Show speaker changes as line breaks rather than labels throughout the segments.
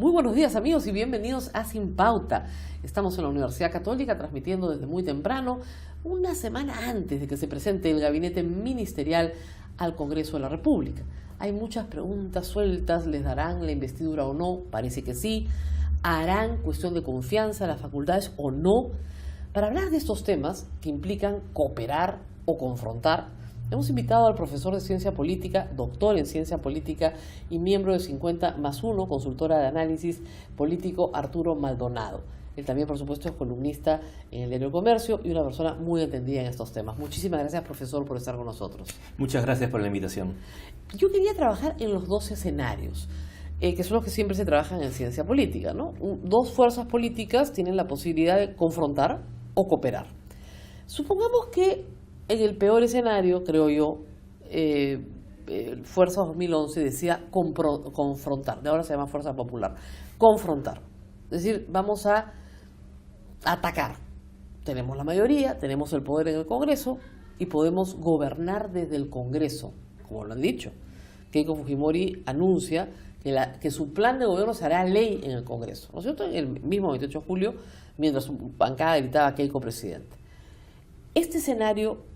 Muy buenos días amigos y bienvenidos a Sin Pauta. Estamos en la Universidad Católica transmitiendo desde muy temprano, una semana antes de que se presente el gabinete ministerial al Congreso de la República. Hay muchas preguntas sueltas, ¿les darán la investidura o no? Parece que sí. ¿Harán cuestión de confianza las facultades o no? Para hablar de estos temas que implican cooperar o confrontar, hemos invitado al profesor de Ciencia Política, doctor en Ciencia Política y miembro de 50+1, consultora de análisis político, Arturo Maldonado. Él también, por supuesto, es columnista en el diario El Comercio y una persona muy entendida en estos temas. Muchísimas gracias, profesor, por estar con nosotros.
Muchas gracias por la invitación.
Yo quería trabajar en los dos escenarios, que son los que siempre se trabajan en ciencia política, ¿no? Dos fuerzas políticas tienen la posibilidad de confrontar o cooperar. Supongamos que en el peor escenario, creo yo, Fuerza 2011 decía confrontar, de ahora se llama Fuerza Popular, confrontar. Es decir, vamos a atacar. Tenemos la mayoría, tenemos el poder en el Congreso y podemos gobernar desde el Congreso, como lo han dicho. Keiko Fujimori anuncia que su plan de gobierno se hará ley en el Congreso, ¿no es cierto? En el mismo 28 de julio, mientras su bancada gritaba Keiko presidente. Este escenario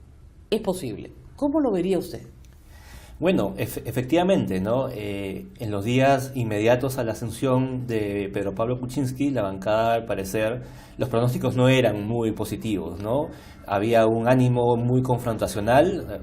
es posible. ¿Cómo lo vería usted?
Bueno, efectivamente, ¿no? En los días inmediatos a la asunción de Pedro Pablo Kuczynski, la bancada, al parecer, los pronósticos no eran muy positivos, ¿no? Había un ánimo muy confrontacional.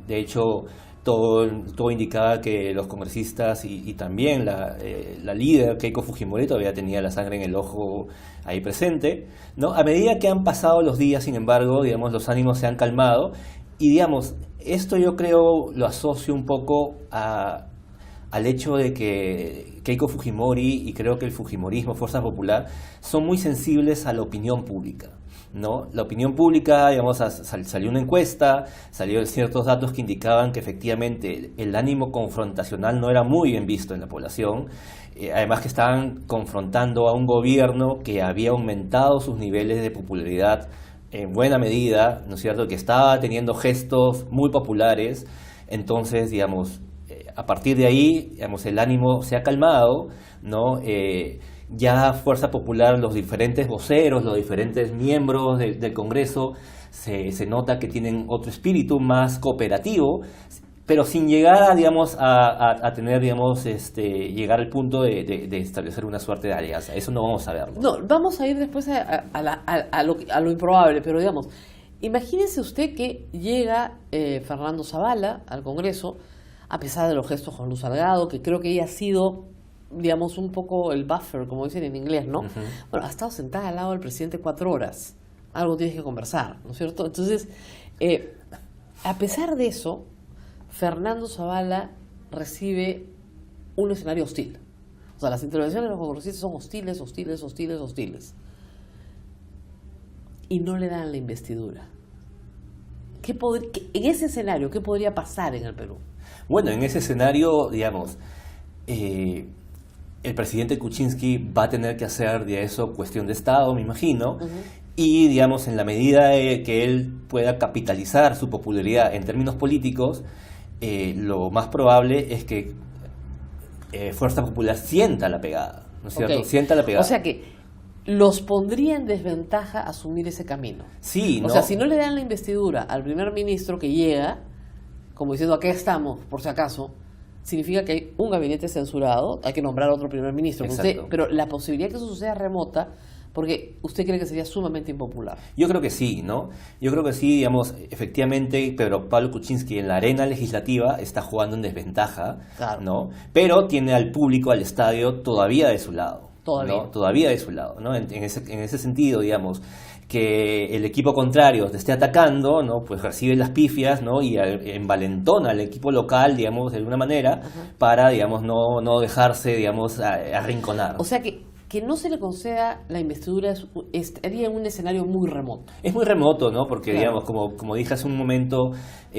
De hecho, todo indicaba que los congresistas y también la líder Keiko Fujimori todavía tenía la sangre en el ojo ahí presente, ¿no? A medida que han pasado los días, sin embargo, digamos, los ánimos se han calmado y, digamos, esto yo creo lo asocio un poco al hecho de que Keiko Fujimori y creo que el fujimorismo, Fuerza Popular, son muy sensibles a la opinión pública, ¿no? La opinión pública, digamos, salió una encuesta, salieron ciertos datos que indicaban que efectivamente el ánimo confrontacional no era muy bien visto en la población, además que estaban confrontando a un gobierno que había aumentado sus niveles de popularidad en buena medida, ¿no es cierto?, que estaba teniendo gestos muy populares. Entonces, digamos, a partir de ahí, digamos, el ánimo se ha calmado, ¿no? Ya Fuerza Popular, los diferentes voceros, los diferentes miembros del Congreso, se nota que tienen otro espíritu más cooperativo, pero sin llegar, digamos, a tener, digamos, llegar al punto de establecer una suerte de alianza. Eso no vamos a verlo.
No, vamos a ir después a lo improbable, pero digamos, imagínese usted que llega Fernando Zavala al Congreso, a pesar de los gestos con Luz Salgado, que creo que ella ha sido, digamos, un poco el buffer, como dicen en inglés, ¿no? Uh-huh. Bueno, ha estado sentada al lado del presidente 4 horas. Algo tienes que conversar, ¿no es cierto? Entonces, a pesar de eso, Fernando Zavala recibe un escenario hostil. O sea, las intervenciones de los congresistas son hostiles, hostiles, hostiles, hostiles. Y no le dan la investidura. En ese escenario, ¿qué podría pasar en el Perú?
Bueno, en ese escenario, digamos, el presidente Kuczynski va a tener que hacer de eso cuestión de Estado, me imagino, uh-huh. Y, digamos, en la medida que él pueda capitalizar su popularidad en términos políticos, lo más probable es que Fuerza Popular sienta la pegada, ¿no es cierto?
Okay.
Sienta la pegada.
O sea que los pondría en desventaja asumir ese camino.
Sí, ¿no?
O sea, si no le dan la investidura al primer ministro que llega, como diciendo, aquí estamos, por si acaso, significa que hay un gabinete censurado, hay que nombrar a otro primer ministro. Pero la posibilidad de que eso suceda remota, porque usted cree que sería sumamente impopular.
Yo creo que sí, ¿no? Yo creo que sí, digamos, efectivamente, Pedro Pablo Kuczynski en la arena legislativa está jugando en desventaja, claro, ¿no? Pero tiene al público, al estadio, todavía de su lado.
Todavía.
¿No? Todavía de su lado, ¿no? En ese sentido, digamos, que el equipo contrario te esté atacando, ¿no? Pues recibe las pifias, ¿no? Y envalentona al equipo local, digamos, de alguna manera, uh-huh, para, digamos, no dejarse, digamos, arrinconar.
O sea que no se le conceda la investidura estaría en un escenario muy remoto.
Es muy remoto, ¿no? Porque, claro, digamos, como dije hace un momento,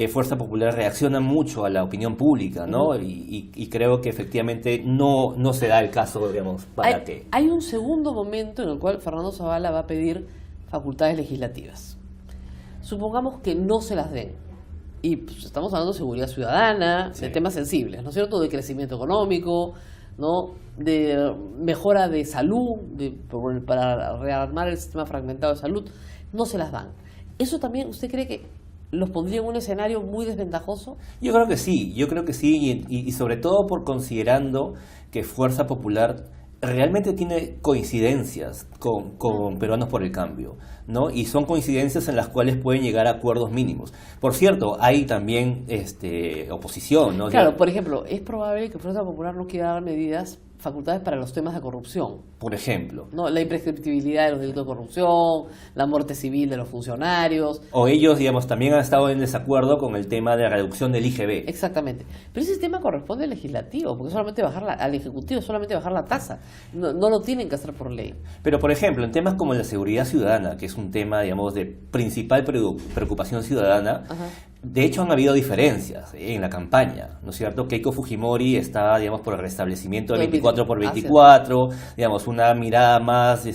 Fuerza Popular reacciona mucho a la opinión pública, ¿no? Uh-huh. Y creo que efectivamente no se da el caso, digamos, para que...
Hay un segundo momento en el cual Fernando Zavala va a pedir facultades legislativas. Supongamos que no se las den. Y pues, estamos hablando de seguridad ciudadana, sí, de temas sensibles, ¿no es cierto? De crecimiento económico, ¿no? De mejora de salud, para rearmar el sistema fragmentado de salud, no se las dan. ¿Eso también usted cree que los pondría en un escenario muy desventajoso?
Yo creo que sí, y sobre todo por considerando que Fuerza Popular realmente tiene coincidencias con Peruanos por el Cambio, ¿no? Y son coincidencias en las cuales pueden llegar a acuerdos mínimos. Por cierto, hay también oposición, ¿no?
Claro, por ejemplo, es probable que Fuerza Popular no quiera dar facultades para los temas de corrupción.
Por ejemplo.
¿No? La imprescriptibilidad de los delitos de corrupción, la muerte civil de los funcionarios.
O ellos, digamos, también han estado en desacuerdo con el tema de la reducción del IGB.
Exactamente. Pero ese tema corresponde al legislativo, porque solamente al ejecutivo, solamente bajar la tasa. No lo tienen que hacer por ley.
Pero, por ejemplo, en temas como la seguridad ciudadana, que es un tema, digamos, de principal preocupación ciudadana,
Ajá.
de hecho han habido diferencias en la campaña, ¿no es cierto? Keiko Fujimori estaba, digamos, por el restablecimiento del 24 por 24, digamos, una mirada más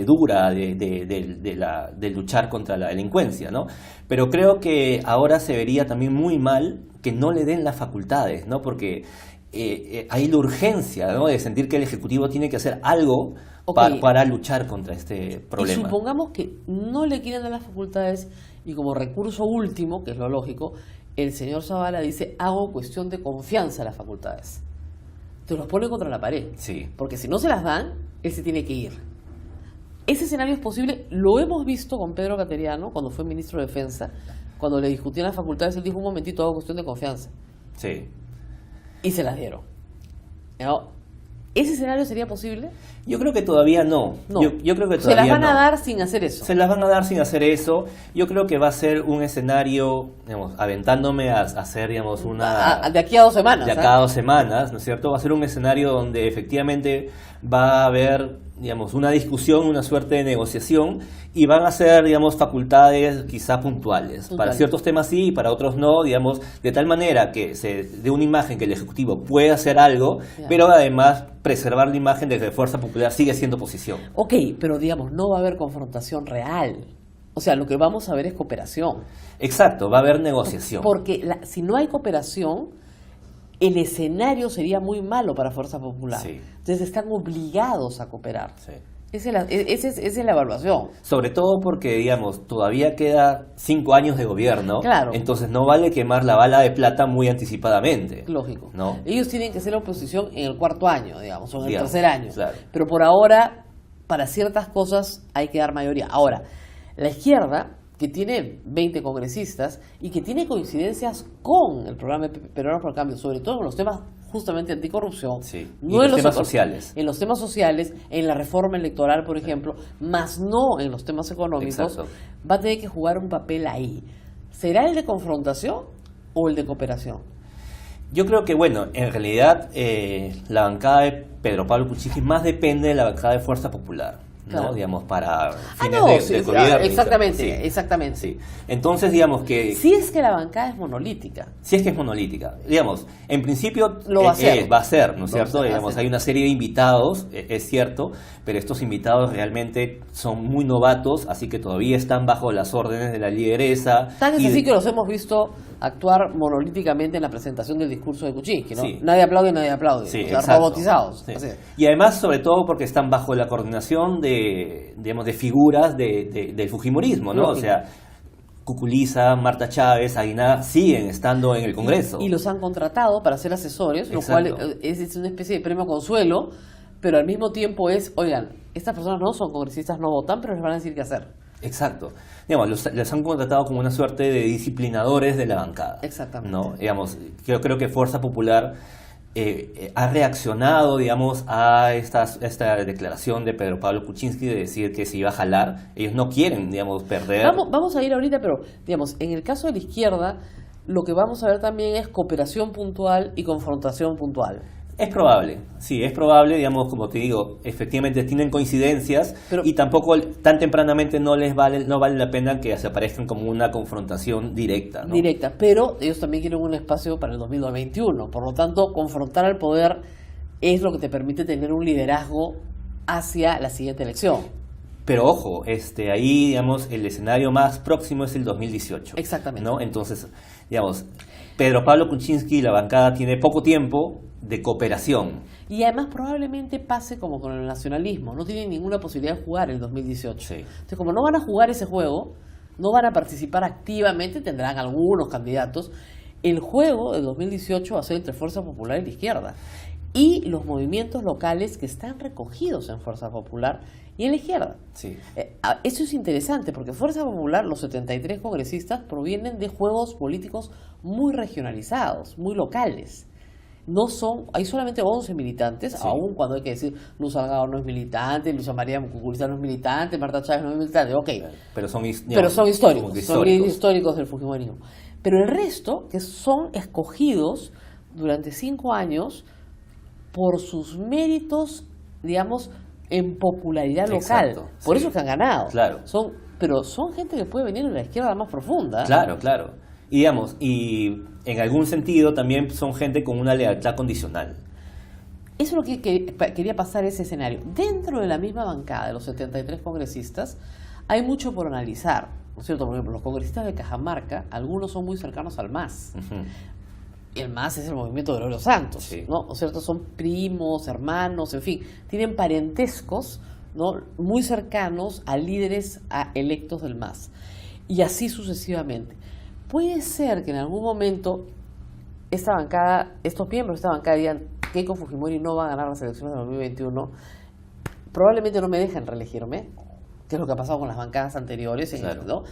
dura de luchar contra la delincuencia, ¿no? Pero creo que ahora se vería también muy mal que no le den las facultades, ¿no? Porque hay la urgencia, ¿no?, de sentir que el Ejecutivo tiene que hacer algo para luchar contra este problema.
Y supongamos que no le quieren dar las facultades y como recurso último, que es lo lógico, el señor Zavala dice, hago cuestión de confianza a las facultades. Te los pone contra la pared.
Sí.
Porque si no se las dan, él se tiene que ir. Ese escenario es posible, lo hemos visto con Pedro Cateriano cuando fue ministro de Defensa, cuando le discutían las facultades, él dijo un momentito, hago cuestión de confianza.
Sí.
Y se las dieron. ¿No? ¿Ese escenario sería posible?
Yo creo que todavía no.
No.
Yo creo que
se
todavía
las van
no.
a dar sin hacer eso.
Se las van a dar sin hacer eso. Yo creo que va a ser un escenario, digamos, aventándome a hacer, digamos,
de aquí a 2 semanas.
De acá a 2 semanas, ¿no es cierto? Va a ser un escenario donde efectivamente va a haber, digamos, una discusión, una suerte de negociación, y van a ser, digamos, facultades quizá puntuales. Para ciertos temas sí y para otros no, digamos, de tal manera que se dé una imagen que el Ejecutivo puede hacer algo, pero además preservar la imagen de que Fuerza Popular sigue siendo oposición.
Ok, pero digamos, no va a haber confrontación real. O sea, lo que vamos a ver es cooperación.
Exacto, va a haber negociación.
Porque si no hay cooperación, el escenario sería muy malo para Fuerza Popular.
Sí.
Entonces están obligados a cooperar.
Sí.
Esa es la evaluación.
Sobre todo porque, digamos, todavía queda 5 años de gobierno,
claro.
Entonces no vale quemar la bala de plata muy anticipadamente.
Lógico.
¿No?
Ellos tienen que ser la oposición en el 4º año, digamos, o en el 3er año.
Claro.
Pero por ahora, para ciertas cosas hay que dar mayoría. Ahora, la izquierda, que tiene 20 congresistas y que tiene coincidencias con el programa Peruanos por el Cambio, sobre todo en los temas justamente anticorrupción,
sí.
no
en los temas sociales.
En los temas sociales, en la reforma electoral, por ejemplo, más no en los temas económicos,
Exacto.
va a tener que jugar un papel ahí. ¿Será el de confrontación o el de cooperación?
Yo creo que, bueno, en realidad la bancada de Pedro Pablo Kuczynski más depende de la bancada de Fuerza Popular, ¿no?
Claro.
Digamos, para fines de gobierno.
Exactamente,
sí.
exactamente.
Sí. Entonces, digamos que...
Si es que la bancada es monolítica.
Si es que es monolítica. Digamos, en principio
Lo va a ser.
Va a ser, ¿no es cierto?
Va a
Digamos,
ser.
hay una serie de invitados, es cierto, pero estos invitados realmente son muy novatos, así que todavía están bajo las órdenes de la lideresa.
Tan es así que los hemos visto actuar monolíticamente en la presentación del discurso de Kuczynski, ¿no?
Sí.
Nadie aplaude,
Sí,
o sea,
exacto.
robotizados.
Sí.
Así.
Y además, sobre todo, porque están bajo la coordinación digamos, de figuras del fujimorismo, ¿no?
Lógico.
O sea, Cuculiza, Marta Chávez, Aguinaga siguen estando en el Congreso.
Y los han contratado para ser asesores, lo
Exacto.
cual es una especie de premio consuelo, pero al mismo tiempo es, oigan, estas personas no son congresistas, no votan, pero les van a decir qué hacer.
Exacto. Digamos, les han contratado como una suerte de disciplinadores de la bancada.
Exactamente.
¿No? Digamos, yo creo que Fuerza Popular ha reaccionado, digamos, a esta declaración de Pedro Pablo Kuczynski de decir que se iba a jalar. Ellos no quieren, digamos, perder.
Vamos a ir ahorita, pero, digamos, en el caso de la izquierda, lo que vamos a ver también es cooperación puntual y confrontación puntual.
Es probable, sí, es probable, digamos, como te digo, efectivamente tienen coincidencias,
pero,
y tampoco tan tempranamente no vale la pena que se aparezcan como una confrontación directa, ¿no?
Directa, pero ellos también quieren un espacio para el 2021, por lo tanto, confrontar al poder es lo que te permite tener un liderazgo hacia la siguiente elección.
Pero ojo, ahí, digamos, el escenario más próximo es el 2018.
Exactamente.
¿No? Entonces, digamos, Pedro Pablo Kuczynski y la bancada tiene poco tiempo de cooperación.
Y además probablemente pase como con el nacionalismo, no tienen ninguna posibilidad de jugar el 2018.
Sí.
Entonces, como no van a jugar ese juego, no van a participar activamente, tendrán algunos candidatos. El juego del 2018 va a ser entre Fuerza Popular y la izquierda. Y los movimientos locales que están recogidos en Fuerza Popular y en la izquierda.
Sí.
Eso es interesante porque Fuerza Popular, los 73 congresistas, provienen de juegos políticos muy regionalizados, muy locales. No son, hay solamente 11 militantes,
Sí.
aun cuando hay que decir Luz Salgado no es militante, Luisa María Cucurizá no es militante, Marta Chávez no es militante, ok.
Pero son,
Pero son históricos,
como
son históricos del fujimorismo. Pero el resto, que son escogidos durante 5 años por sus méritos, digamos, en popularidad local.
Exacto,
Por
sí.
eso es que han ganado.
Claro.
Pero son gente que puede venir de la izquierda más profunda.
Claro, claro. Y digamos, y en algún sentido también son gente con una lealtad condicional.
Eso es lo que quería pasar ese escenario. Dentro de la misma bancada de los 73 congresistas hay mucho por analizar, ¿no es cierto? Por ejemplo, los congresistas de Cajamarca, algunos son muy cercanos al MAS.
Ujú.
Y el MAS es el movimiento de Gregorio Santos,
Sí.
¿no? ¿No es cierto? Son primos, hermanos, en fin, tienen parentescos, ¿no?, muy cercanos a líderes electos del MAS. Y así sucesivamente. Puede ser que en algún momento esta bancada, estos miembros de esta bancada digan Keiko Fujimori no va a ganar las elecciones de 2021, probablemente no me dejen reelegirme, que es lo que ha pasado con las bancadas anteriores,
Claro.
¿no?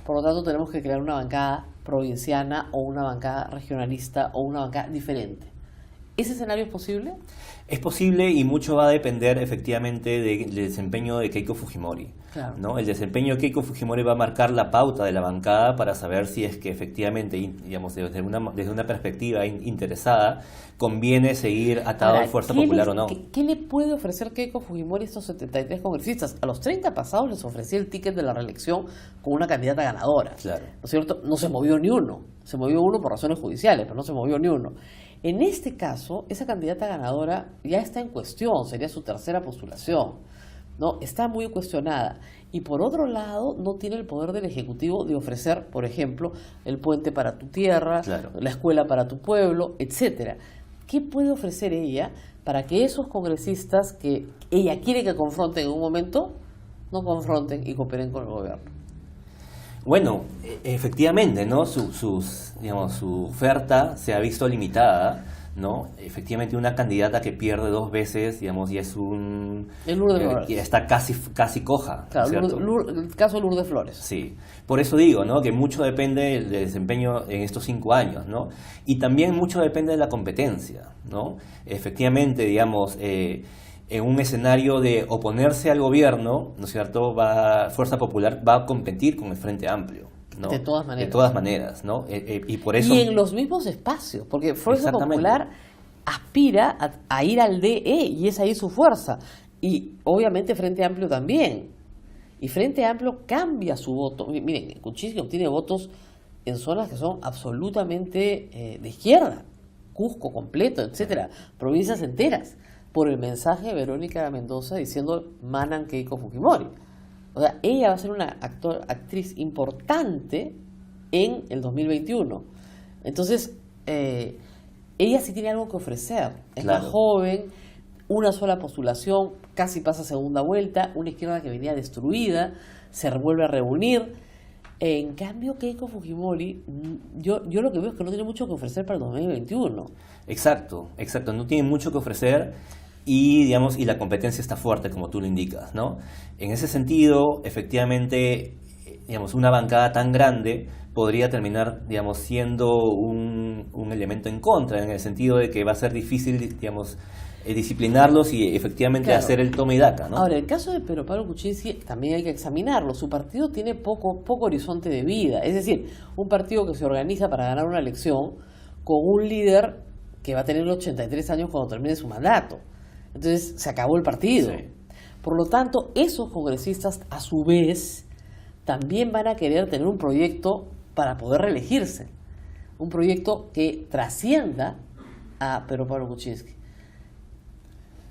Por lo tanto, tenemos que crear una bancada provinciana o una bancada regionalista o una bancada diferente. ¿Ese escenario es posible?
Es posible y mucho va a depender efectivamente del desempeño de Keiko Fujimori.
Claro.
¿No? El desempeño de Keiko Fujimori va a marcar la pauta de la bancada para saber si es que efectivamente, digamos, desde una perspectiva interesada, conviene seguir atado
Ahora,
a Fuerza
¿qué
Popular
les-
o no.
¿Qué le puede ofrecer Keiko Fujimori a estos 73 congresistas? A los 30 pasados les ofrecía el ticket de la reelección con una candidata ganadora.
Claro.
¿No es cierto? No se movió ni uno. Se movió uno por razones judiciales, pero no se movió ni uno. En este caso, esa candidata ganadora ya está en cuestión, sería su tercera postulación, ¿no? Está muy cuestionada. Y por otro lado, no tiene el poder del Ejecutivo de ofrecer, por ejemplo, el puente para tu tierra,
Claro.
la escuela para tu pueblo, etcétera. ¿Qué puede ofrecer ella para que esos congresistas que ella quiere que confronten en un momento, no confronten y cooperen con el gobierno?
Bueno, efectivamente, ¿no? Su oferta se ha visto limitada, ¿no? Efectivamente, una candidata que pierde 2 veces, digamos, ya es
El Lourdes Flores.
ya está casi coja, ¿no
Claro,
es cierto?
el caso de Lourdes Flores.
Sí, por eso digo, ¿no?, que mucho depende del desempeño en estos 5 años, ¿no? Y también mucho depende de la competencia, ¿no? Efectivamente, digamos, en un escenario de oponerse al gobierno, ¿no es cierto?, Fuerza Popular va a competir con el Frente Amplio, ¿no?
De todas maneras.
De todas maneras, ¿no? Y por eso...
Y en los mismos espacios, porque Fuerza
Exactamente.
Popular aspira a ir al DE y es ahí su fuerza. Y obviamente Frente Amplio también. Y Frente Amplio cambia su voto. Miren, Kuczynski obtiene votos en zonas que son absolutamente de izquierda. Cusco completo, etcétera. Provincias enteras. Por el mensaje de Verónica Mendoza diciendo Manan Keiko Fujimori. O sea, ella va a ser una actriz importante en el 2021. Entonces, ella sí tiene algo que ofrecer. Es
Claro.
más joven, una sola postulación, casi pasa segunda vuelta, una izquierda que venía destruida, se vuelve a reunir. En cambio, Keiko Fujimori, yo lo que veo es que no tiene mucho que ofrecer para el 2021.
Exacto, no tiene mucho que ofrecer y, digamos, y la competencia está fuerte, como tú lo indicas, ¿no? En ese sentido, efectivamente, digamos, una bancada tan grande podría terminar, digamos, siendo un elemento en contra, en el sentido de que va a ser difícil, digamos, disciplinarlos y efectivamente
Claro.
hacer el toma y daca, ¿no?
Ahora, el caso de Pedro Pablo Kuczynski también hay que examinarlo. Su partido tiene poco horizonte de vida. Es decir, un partido que se organiza para ganar una elección con un líder que va a tener 83 años cuando termine su mandato. Entonces, se acabó el partido.
Sí.
Por lo tanto, esos congresistas, a su vez, también van a querer tener un proyecto para poder reelegirse. Un proyecto que trascienda a Pedro Pablo Kuczynski.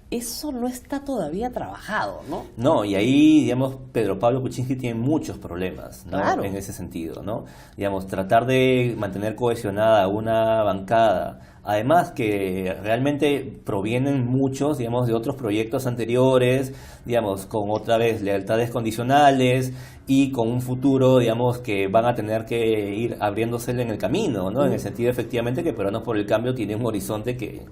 eso no está todavía trabajado, ¿no?
No, y ahí, digamos, Pedro Pablo Kuczynski tiene muchos problemas, ¿no?
Claro.
En ese sentido, ¿no? Digamos, tratar de mantener cohesionada una bancada, además que realmente provienen muchos, digamos, de otros proyectos anteriores, digamos, con otra vez lealtades condicionales y con un futuro, digamos, que van a tener que ir abriéndosele en el camino, ¿no? En el sentido, efectivamente, que Peruanos por el Cambio tiene un horizonte que,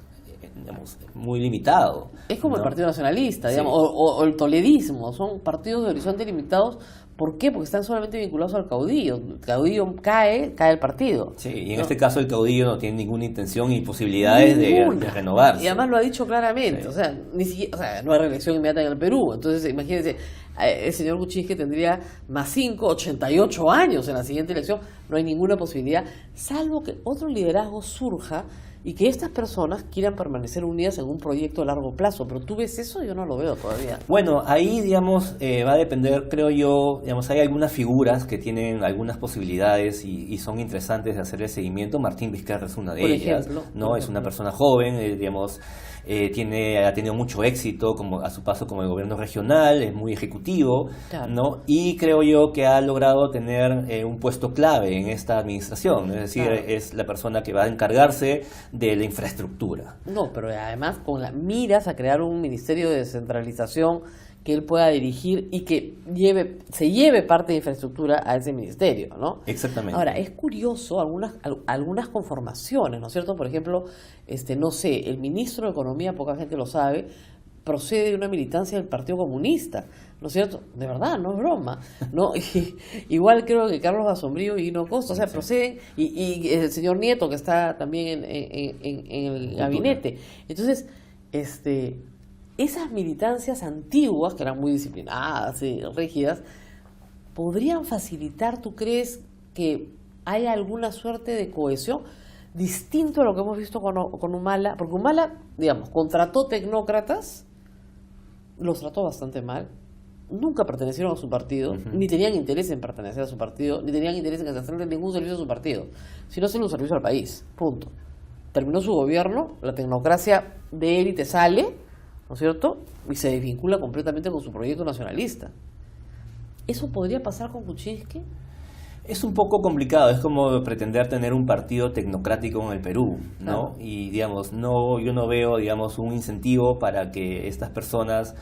digamos, muy limitado.
Es como
¿no?
el Partido Nacionalista, digamos,
Sí.
o el toledismo, son partidos de horizonte limitados. ¿Por qué? Porque están solamente vinculados al caudillo. El caudillo cae el partido.
Sí, y en
¿no?
este caso el caudillo no tiene ninguna intención y posibilidades de
Ninguna.
renovarse.
Y además lo ha dicho claramente,
Sí.
o sea, ni siquiera, o sea, no hay reelección inmediata en el Perú. Entonces, imagínense, el señor Kuczynski tendría más 5, 88 años en la siguiente elección. No hay ninguna posibilidad, salvo que otro liderazgo surja y que estas personas quieran permanecer unidas en un proyecto a largo plazo. Pero tú ves eso, yo no lo veo todavía.
Bueno, ahí, digamos, va a depender, creo yo, digamos, hay algunas figuras que tienen algunas posibilidades y son interesantes de hacer el seguimiento. Martín Vizcarra es una de
Por
ellas,
ejemplo,
¿no?
por
Es una
ejemplo.
persona joven, digamos, ha tenido mucho éxito como a su paso como el gobierno regional, es muy ejecutivo,
Claro.
¿no? Y creo yo que ha logrado tener un puesto clave en esta administración, es decir,
Claro.
es la persona que va a encargarse de la infraestructura.
No, pero además con la miras a crear un ministerio de descentralización que él pueda dirigir y que se lleve parte de infraestructura a ese ministerio, ¿no?
Exactamente.
Ahora, es curioso algunas conformaciones, ¿no es cierto? Por ejemplo, no sé, el ministro de Economía, poca gente lo sabe, procede de una militancia del Partido Comunista, ¿no es cierto? De verdad, no es broma, ¿no? Igual creo que Carlos Basombrío y Hino Costa, o sea,
Sí.
proceden, y el señor Nieto, que está también en el gabinete. Entonces, esas militancias antiguas, que eran muy disciplinadas y rígidas, podrían facilitar, ¿tú crees, que haya alguna suerte de cohesión distinto a lo que hemos visto con Humala? Porque Humala, digamos, contrató tecnócratas, los trató bastante mal, nunca pertenecieron a su partido, ni tenían interés en pertenecer a su partido, ni tenían interés en hacerle ningún servicio a su partido, sino hacerle un servicio al país, punto. Terminó su gobierno, la tecnocracia de élite sale, ¿no es cierto? Y se desvincula completamente con su proyecto nacionalista. ¿Eso podría pasar con Kuczynski?
Es un poco complicado, es como pretender tener un partido tecnocrático en el Perú, ¿no?
Claro.
Y, digamos, yo no veo, digamos, un incentivo para que estas personas,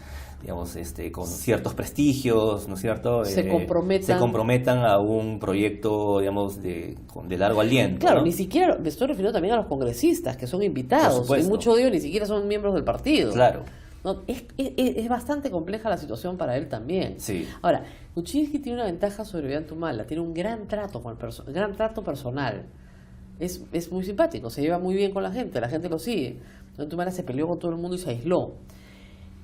digamos, con ciertos prestigios, ¿no es cierto?,
Se
comprometan a un proyecto, digamos, de largo aliento.
Claro,
¿no?
ni siquiera, me estoy refiriendo también a los congresistas, que son
Por
invitados, y
supuesto.
muchos de ellos ni siquiera son miembros del partido.
Claro.
No, es bastante compleja la situación para él también.
Sí.
Ahora, Kuczynski tiene una ventaja sobre Ollanta, tiene un gran trato con gran trato personal. Es muy simpático, se lleva muy bien con la gente lo sigue. Ollanta se peleó con todo el mundo y se aisló.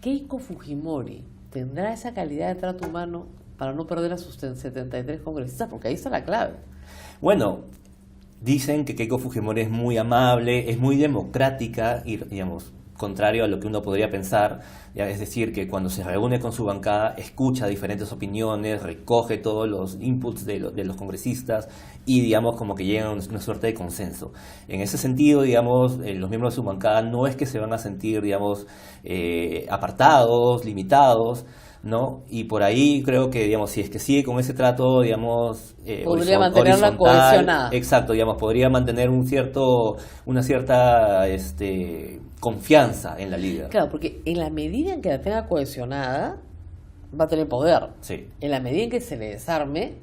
Keiko Fujimori tendrá esa calidad de trato humano para no perder a sus 73 congresistas, porque ahí está la clave.
Bueno, dicen que Keiko Fujimori es muy amable, es muy democrática y, digamos, contrario a lo que uno podría pensar, es decir, que cuando se reúne con su bancada escucha diferentes opiniones, recoge todos los inputs de los congresistas y, digamos, como que llegan a una suerte de consenso. En ese sentido, digamos, los miembros de su bancada no es que se van a sentir, digamos, apartados, limitados, ¿no? Y por ahí creo que, digamos, si es que sigue con ese trato, digamos,
podría mantenerla cohesionada.
Exacto, digamos, podría mantener una cierta confianza en la líder.
Claro, porque en la medida en que la tenga cohesionada, va a tener poder.
Sí.
En la medida en que se le desarme,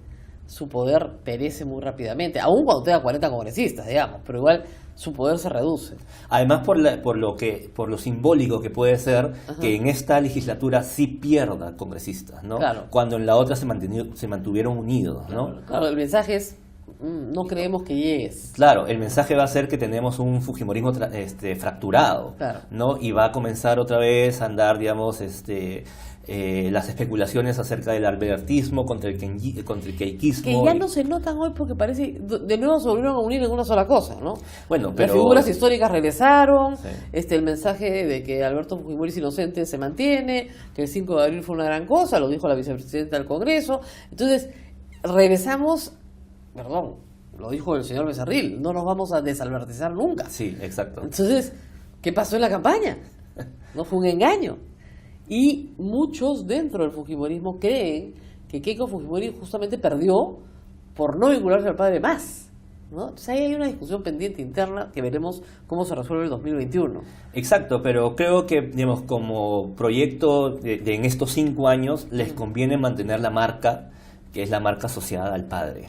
su poder perece muy rápidamente, aun cuando tenga 40 congresistas, digamos, pero igual su poder se reduce.
Además por lo simbólico que puede ser que en esta legislatura sí pierda congresistas, ¿no?
Claro.
Cuando en la otra se mantuvieron unidos, ¿no?
Claro, el mensaje es, no creemos que llegues.
Claro, el mensaje va a ser que tenemos un fujimorismo fracturado,
Claro.
¿no? Y va a comenzar otra vez a andar, digamos, las especulaciones acerca del albertismo contra el keikismo.
Que ya no se notan hoy porque parece, de nuevo se volvieron a unir en una sola cosa, ¿no?
Bueno,
Las
pero
figuras históricas regresaron,
Sí.
el mensaje de que Alberto Fujimori es inocente se mantiene, que el 5 de abril fue una gran cosa, lo dijo la vicepresidenta del Congreso. Entonces, regresamos, perdón, lo dijo el señor Becerril, no nos vamos a desalbertizar nunca.
Sí, exacto.
Entonces, ¿qué pasó en la campaña? No fue un engaño. Y muchos dentro del fujimorismo creen que Keiko Fujimori justamente perdió por no vincularse al padre más, ¿no? Entonces ahí hay una discusión pendiente interna que veremos cómo se resuelve el 2021.
Exacto, pero creo que, digamos, como proyecto en estos 5 años les conviene mantener la marca, que es la marca asociada al padre,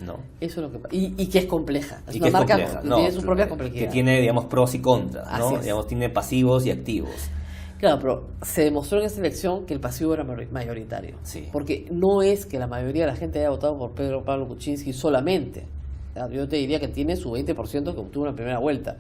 ¿no?
Eso es lo que y que es compleja. Es
Y
una
que es
marca
compleja,
que
¿no?
tiene su propia complejidad.
Que tiene, digamos, pros y contras, ¿no?
Así es.
Digamos, tiene pasivos y activos.
Claro, pero se demostró en esta elección que el pasivo era mayoritario.
Sí.
Porque no es que la mayoría de la gente haya votado por Pedro Pablo Kuczynski solamente. Yo te diría que tiene su 20% que obtuvo en la primera vuelta.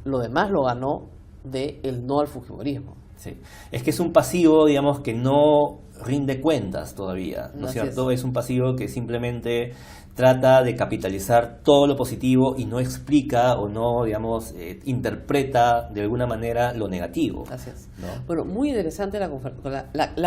Lo demás lo ganó del no al fujimorismo.
Sí. Es que es un pasivo, digamos, que no rinde cuentas todavía, ¿no es
Así
cierto? Es un pasivo que simplemente trata de capitalizar todo lo positivo y no explica o no, digamos, interpreta de alguna manera lo negativo.
Así es.
¿No?
Bueno, muy interesante la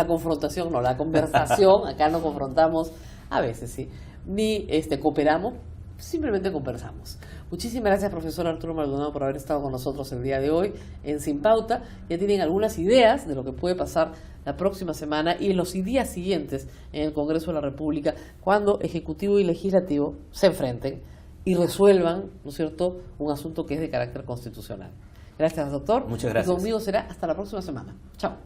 confrontación, no, la conversación. Acá no confrontamos, a veces sí, ni cooperamos, simplemente conversamos. Muchísimas gracias, profesor Arturo Maldonado, por haber estado con nosotros el día de hoy en Sin Pauta. Ya tienen algunas ideas de lo que puede pasar la próxima semana y en los días siguientes en el Congreso de la República, cuando Ejecutivo y Legislativo se enfrenten y resuelvan, ¿no es cierto?, un asunto que es de carácter constitucional. Gracias, doctor.
Muchas gracias.
Y conmigo será hasta la próxima semana. Chao.